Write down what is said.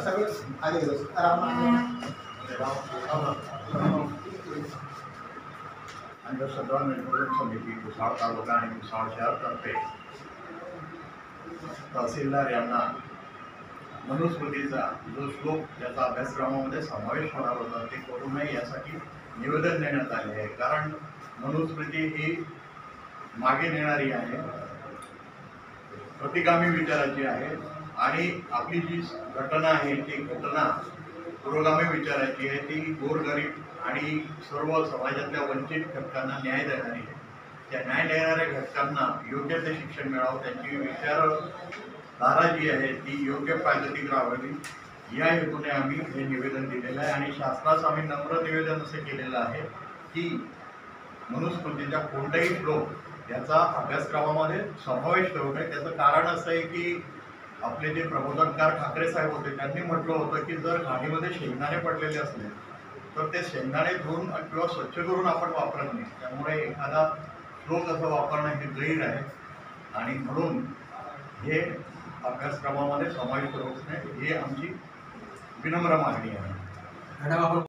सगळं आले अंधश्रद्धा निर्मूलन समिती भुसावळ तालुका आणि भुसावळ शहरातर्फे तहसीलदार यांना मनुस्मृतीचा जो श्लोक त्याचा अभ्यासक्रमामध्ये समावेश होणार होता ते करू नये यासाठी निवेदन देण्यात आले आहे। कारण मनुस्मृती ही मागे नेणारी आहे, प्रतिगामी विचाराची आहे आणि आपली जी घटना आहे ती घटना पुरोगामी विचाराची आहे। ती गोरगरीब आणि सर्व समाजातल्या वंचित घटकांना न्याय देणारी आहे। त्या न्याय देणाऱ्या घटकांना योग्य ते शिक्षण मिळावं, त्यांची विचारधारा जी आहे ती योग्य प्रागतिक राहावी या हेतूने आम्ही हे निवेदन दिलेलं आहे। आणि शासनास आम्ही नम्र निवेदन असं केलेलं आहे की मनुस्मृतीच्या कोणताही श्लोक याचा अभ्यासक्रमामध्ये समावेश करू नये। त्याचं कारण असं आहे की आपले जे प्रबोधनकार ठाकरे साहेब होते त्यांनी म्हटलं होतं की जर खाणीमध्ये शेंगदाणे पडलेले असले तर ते शेंगदाणे धुवून किंवा स्वच्छ करून आपण वापरत नाही। त्यामुळे एखादा श्लोक असं वापरणं हे गैर आहे आणि म्हणून हे अभ्यासक्रमामध्ये समावेश करू नये ही आमची विनम्र मागणी आहे।